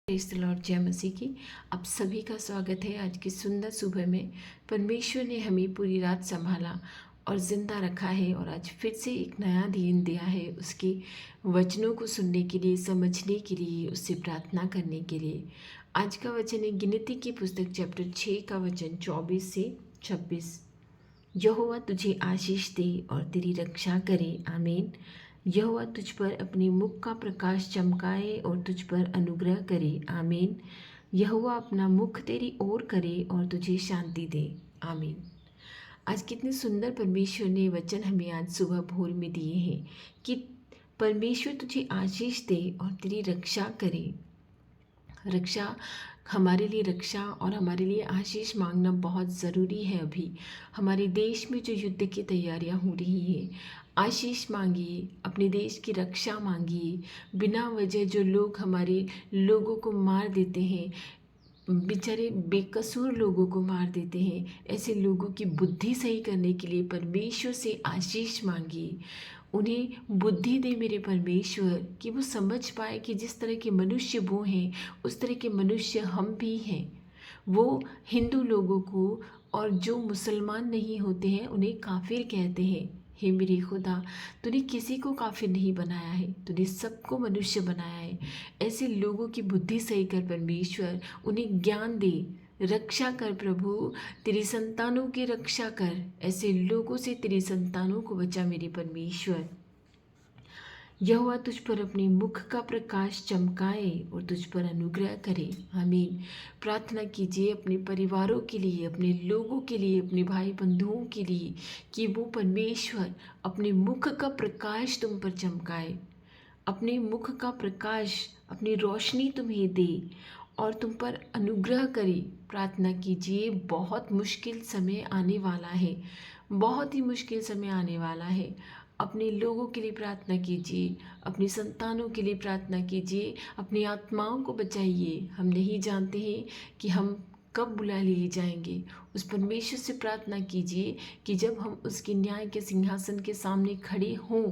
Praise the Lord, जय मसीह की। आप सभी का स्वागत है आज की सुंदर सुबह में। परमेश्वर ने हमें पूरी रात संभाला और ज़िंदा रखा है और आज फिर से एक नया दिन दिया है उसके वचनों को सुनने के लिए, समझने के लिए, उससे प्रार्थना करने के लिए। आज का वचन है गिनती की पुस्तक चैप्टर 6 का वचन 24 से 26। यहोवा तुझे आशीष दे और तेरी रक्षा करे, आमीन। यहोवा तुझ पर अपने मुख का प्रकाश चमकाए और तुझ पर अनुग्रह करे, आमीन। यहोवा अपना मुख तेरी ओर करे और तुझे शांति दे, आमीन। आज कितने सुंदर परमेश्वर ने वचन हमें आज सुबह भोर में दिए हैं कि परमेश्वर तुझे आशीष दे और तेरी रक्षा करे। रक्षा, हमारे लिए रक्षा और हमारे लिए आशीष मांगना बहुत ज़रूरी है। अभी हमारे देश में जो युद्ध की तैयारियां हो रही है, आशीष मांगिए, अपने देश की रक्षा मांगिए। बिना वजह जो लोग हमारे लोगों को मार देते हैं, बेचारे बेकसूर लोगों को मार देते हैं, ऐसे लोगों की बुद्धि सही करने के लिए परमेश्वर से आशीष मांगिए। उन्हें बुद्धि दे मेरे परमेश्वर कि वो समझ पाए कि जिस तरह के मनुष्य वो हैं उस तरह के मनुष्य हम भी हैं। वो हिंदू लोगों को और जो मुसलमान नहीं होते हैं उन्हें काफिर कहते हैं। हे मेरे खुदा, तूने किसी को काफिर नहीं बनाया है, तूने सबको मनुष्य बनाया है। ऐसे लोगों की बुद्धि सही कर परमेश्वर, उन्हें ज्ञान दे, रक्षा कर प्रभु। तेरी संतानों की रक्षा कर, ऐसे लोगों से तेरी संतानों को बचा मेरे परमेश्वर। यहोवा तुझ पर अपने मुख का प्रकाश चमकाए और तुझ पर अनुग्रह करे, आमीन। प्रार्थना कीजिए अपने परिवारों के लिए, अपने लोगों के लिए, अपने भाई बंधुओं के लिए कि वो परमेश्वर अपने मुख का प्रकाश तुम पर चमकाए, अपने मुख का प्रकाश, अपनी रोशनी तुम्हें दे और तुम पर अनुग्रह करे। प्रार्थना कीजिए, बहुत मुश्किल समय आने वाला है, बहुत ही मुश्किल समय आने वाला है। अपने लोगों के लिए प्रार्थना कीजिए, अपनी संतानों के लिए प्रार्थना कीजिए, अपनी आत्माओं को बचाइए। हम नहीं जानते हैं कि हम कब बुला लिए जाएंगे। उस परमेश्वर से प्रार्थना कीजिए कि जब हम उसके न्याय के सिंहासन के सामने खड़े हों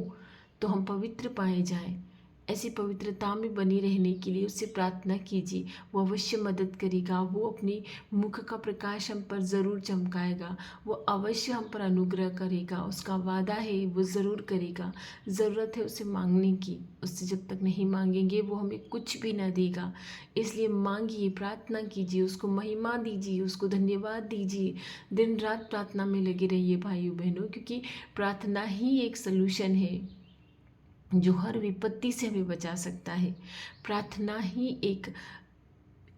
तो हम पवित्र पाए जाएं। ऐसी पवित्रता में बनी रहने के लिए उससे प्रार्थना कीजिए, वो अवश्य मदद करेगा। वो अपनी मुख का प्रकाश हम पर ज़रूर चमकाएगा, वो अवश्य हम पर अनुग्रह करेगा। उसका वादा है, वो ज़रूर करेगा। ज़रूरत है उसे मांगने की, उससे जब तक नहीं मांगेंगे वो हमें कुछ भी न देगा। इसलिए मांगिए, प्रार्थना कीजिए, उसको महिमा दीजिए, उसको धन्यवाद दीजिए। दिन रात प्रार्थना में लगे रहिए भाइयों बहनों, क्योंकि प्रार्थना ही एक सलूशन है जो हर विपत्ति से हमें बचा सकता है। प्रार्थना ही एक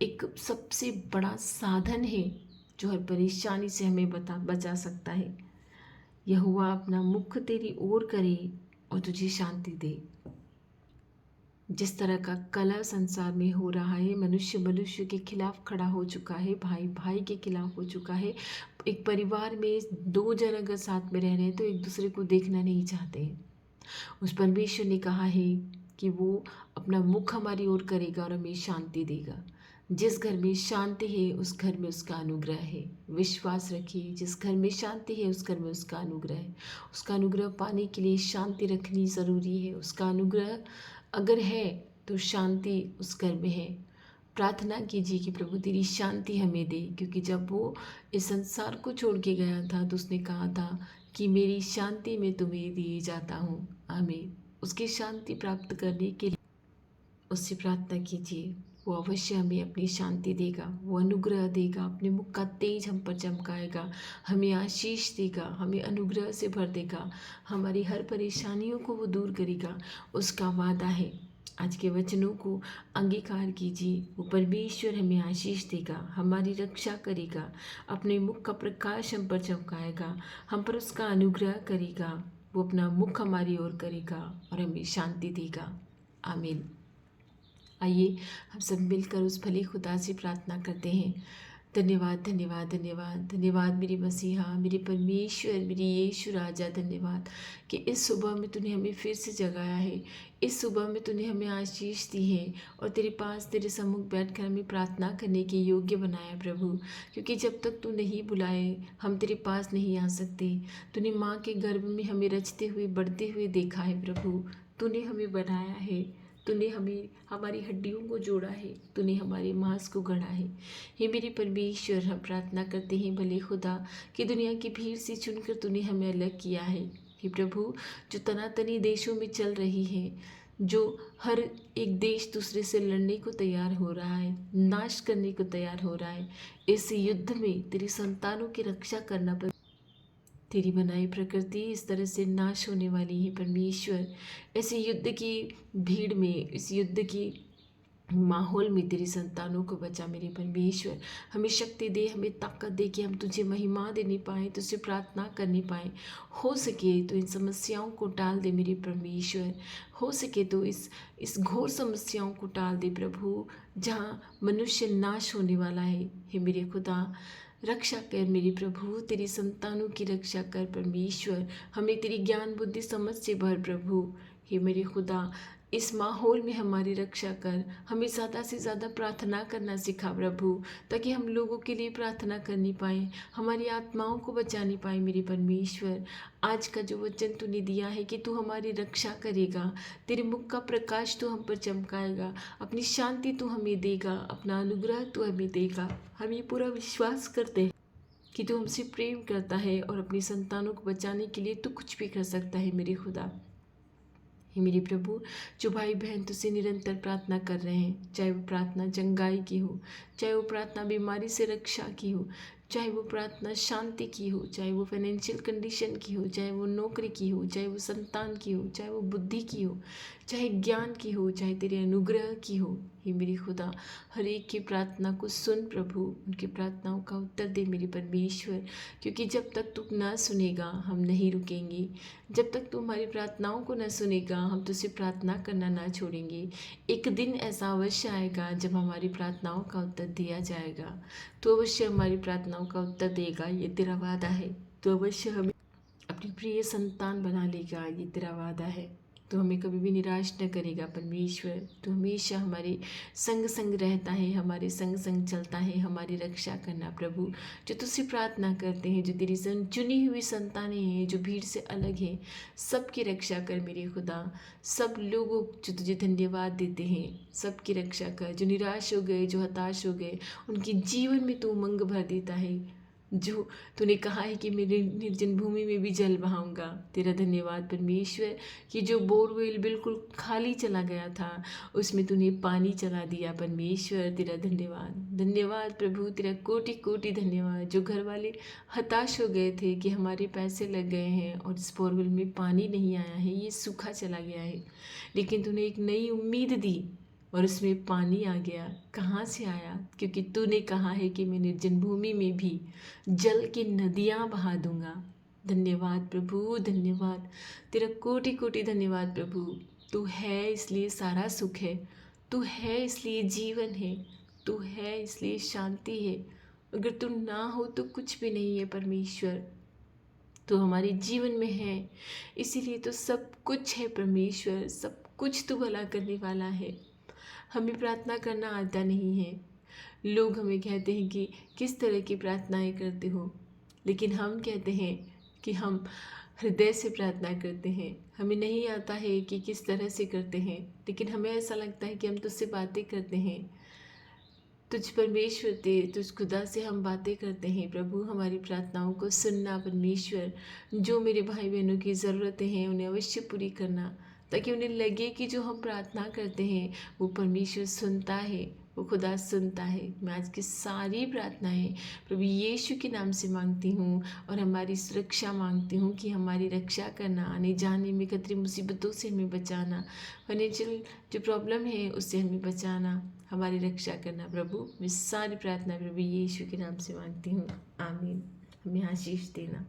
एक सबसे बड़ा साधन है जो हर परेशानी से हमें बचा सकता है। यहोवा अपना मुख तेरी ओर करे और तुझे शांति दे। जिस तरह का कलह संसार में हो रहा है, मनुष्य मनुष्य के खिलाफ खड़ा हो चुका है, भाई भाई के खिलाफ हो चुका है। एक परिवार में दो जन अगर साथ में रह रहे हैं तो एक दूसरे को देखना नहीं चाहते हैं। उस परमेश्वर ने कहा है कि वो अपना मुख हमारी ओर करेगा और हमें शांति देगा। जिस घर में शांति है उस घर में उसका अनुग्रह है। विश्वास रखिए, जिस घर में शांति है उस घर में उसका अनुग्रह है। उसका अनुग्रह पाने के लिए शांति रखनी ज़रूरी है। उसका अनुग्रह अगर है तो शांति उस घर में है। प्रार्थना कीजिए कि प्रभु तेरी शांति हमें दे, क्योंकि जब वो इस संसार को छोड़ के गया था तो उसने कहा था कि मेरी शांति मैं तुम्हें दिए जाता हूँ, आमीन। उसकी शांति प्राप्त करने के लिए उससे प्रार्थना कीजिए, वो अवश्य हमें अपनी शांति देगा, वो अनुग्रह देगा, अपने मुख का तेज हम पर चमकाएगा, हमें आशीष देगा, हमें अनुग्रह से भर देगा, हमारी हर परेशानियों को वो दूर करेगा। उसका वादा है। आज के वचनों को अंगीकार कीजिए। वो परमेश्वर हमें आशीष देगा, हमारी रक्षा करेगा, अपने मुख का प्रकाश हम पर चमकाएगा, हम पर उसका अनुग्रह करेगा। वो अपना मुख हमारी ओर करेगा और हमें शांति देगा, आमीन। आइए हम सब मिलकर उस भले खुदा से प्रार्थना करते हैं। धन्यवाद धन्यवाद धन्यवाद धन्यवाद मेरे मसीहा, मेरे परमेश्वर, मेरे यीशु राजा। धन्यवाद कि इस सुबह में तूने हमें फिर से जगाया है। इस सुबह में तूने हमें आशीष दी है और तेरे पास तेरे सम्मुख बैठकर हमें प्रार्थना करने के योग्य बनाया प्रभु। क्योंकि जब तक तू नहीं बुलाए हम तेरे पास नहीं आ सकते। तूने माँ के गर्भ में हमें रचते हुए बढ़ते हुए देखा है प्रभु। तूने हमें बनाया है, तूने हमें हमारी हड्डियों को जोड़ा है, तूने हमारे मांस को गढ़ा है। हे मेरे परमेश्वर, हम प्रार्थना करते हैं भले खुदा कि दुनिया की भीड़ से चुनकर तूने हमें अलग किया है। हे प्रभु, जो तनातनी देशों में चल रही है, जो हर एक देश दूसरे से लड़ने को तैयार हो रहा है, नाश करने को तैयार हो रहा है, इस युद्ध में तेरी संतानों की रक्षा करना पर तेरी बनाई प्रकृति इस तरह से नाश होने वाली है परमेश्वर। ऐसे युद्ध की भीड़ में, इस युद्ध की माहौल में तेरी संतानों को बचा मेरे परमेश्वर। हमें शक्ति दे, हमें ताकत दे कि हम तुझे महिमा देने पाएँ, तुझसे प्रार्थना करने पाएँ। हो सके तो इन समस्याओं को टाल दे मेरे परमेश्वर। हो सके तो इस घोर समस्याओं को टाल दे प्रभु, जहाँ मनुष्य नाश होने वाला है। हे मेरे खुदा, रक्षा कर मेरे प्रभु, तेरी संतानों की रक्षा कर परमेश्वर। हमें तेरी ज्ञान बुद्धि समझ से भर प्रभु। हे मेरे खुदा, इस माहौल में हमारी रक्षा कर। हमें ज़्यादा से ज़्यादा प्रार्थना करना सिखा प्रभु, ताकि हम लोगों के लिए प्रार्थना करनी पाएँ, हमारी आत्माओं को बचानी पाएँ मेरे परमेश्वर। आज का जो वचन तूने दिया है कि तू हमारी रक्षा करेगा, तेरे मुख का प्रकाश तू हम पर चमकाएगा, अपनी शांति तू हमें देगा, अपना अनुग्रह तू हमें देगा। हम ये पूरा विश्वास करते हैं कि तू हमसे प्रेम करता है और अपनी संतानों को बचाने के लिए तू कुछ भी कर सकता है मेरे खुदा। हे मेरे प्रभु, जो भाई बहन तुझसे निरंतर प्रार्थना कर रहे हैं, चाहे वो प्रार्थना चंगाई की हो, चाहे वो प्रार्थना बीमारी से रक्षा की हो, चाहे वो प्रार्थना शांति की हो, चाहे वो फाइनेंशियल कंडीशन की हो, चाहे वो नौकरी की हो, चाहे वो संतान की हो, चाहे वो बुद्धि की हो, चाहे ज्ञान की हो, चाहे तेरे अनुग्रह की हो, हे मेरी खुदा, हर एक की प्रार्थना को सुन प्रभु, उनकी प्रार्थनाओं का उत्तर दे मेरे परमेश्वर। क्योंकि जब तक तू ना सुनेगा हम नहीं रुकेंगे, जब तक तू हमारी प्रार्थनाओं को न सुनेगा हम तुझसे प्रार्थना करना ना छोड़ेंगे। एक दिन ऐसा अवश्य आएगा जब हमारी प्रार्थनाओं का उत्तर दिया जाएगा। तो अवश्य हमारी प्रार्थनाओं का उत्तर देगा, ये तेरा वादा है। तो अवश्य हमें अपनी प्रिय संतान बना लेगा, ये तेरा वादा है। तो हमें कभी भी निराश न करेगा परमेश्वर। तो हमेशा हमारे संग संग रहता है, हमारे संग संग चलता है, हमारी रक्षा करना प्रभु। जो तुझसे प्रार्थना करते हैं, जो तेरी चुनी हुई संतानें हैं, जो भीड़ से अलग हैं, सबकी रक्षा कर मेरे खुदा। सब लोगों जो तुझे धन्यवाद देते हैं, सबकी रक्षा कर। जो निराश हो गए, जो हताश हो गए, उनके जीवन में तू उमंग भर देता है। जो तूने कहा है कि मेरे निर्जन भूमि में भी जल बहाऊंगा। तेरा धन्यवाद परमेश्वर कि जो बोरवेल बिल्कुल खाली चला गया था उसमें तूने पानी चला दिया परमेश्वर। तेरा धन्यवाद, धन्यवाद प्रभु, तेरा कोटि कोटि धन्यवाद। जो घर वाले हताश हो गए थे कि हमारे पैसे लग गए हैं और इस बोरवेल में पानी नहीं आया है, ये सूखा चला गया है, लेकिन तूने एक नई उम्मीद दी और उसमें पानी आ गया। कहाँ से आया? क्योंकि तूने कहा है कि मैं निर्जन भूमि में भी जल की नदियाँ बहा दूंगा। धन्यवाद प्रभु, धन्यवाद, तेरा कोटि कोटि धन्यवाद प्रभु। तू है इसलिए सारा सुख है, तू है इसलिए जीवन है, तू है इसलिए शांति है। अगर तू ना हो तो कुछ भी नहीं है परमेश्वर। तो हमारे जीवन में है, इसीलिए तो सब कुछ है परमेश्वर। सब कुछ तू भला करने वाला है। हमें प्रार्थना करना आता नहीं है। लोग हमें कहते हैं कि किस तरह की प्रार्थनाएं करते हो, लेकिन हम कहते हैं कि हम हृदय से प्रार्थना करते हैं। हमें नहीं आता है कि किस तरह से करते हैं, लेकिन हमें ऐसा लगता है कि हम तुझसे बातें करते हैं। तुझ परमेश्वर ते तुझ खुदा से हम बातें करते हैं प्रभु। हमारी प्रार्थनाओं को सुनना परमेश्वर। जो मेरे भाई बहनों की ज़रूरतें हैं उन्हें अवश्य पूरी करना, ताकि उन्हें लगे कि जो हम प्रार्थना करते हैं वो परमेश्वर सुनता है, वो खुदा सुनता है। मैं आज की सारी प्रार्थनाएं प्रभु यीशु के नाम से मांगती हूँ और हमारी सुरक्षा मांगती हूँ कि हमारी रक्षा करना, आने जाने में खतरे मुसीबतों से हमें बचाना, फाइनेंशियल जो प्रॉब्लम है उससे हमें बचाना, हमारी रक्षा करना प्रभु। मैं सारी प्रार्थना प्रभु यीशु के नाम से मांगती हूँ, आमीन। हमें आशीष देना।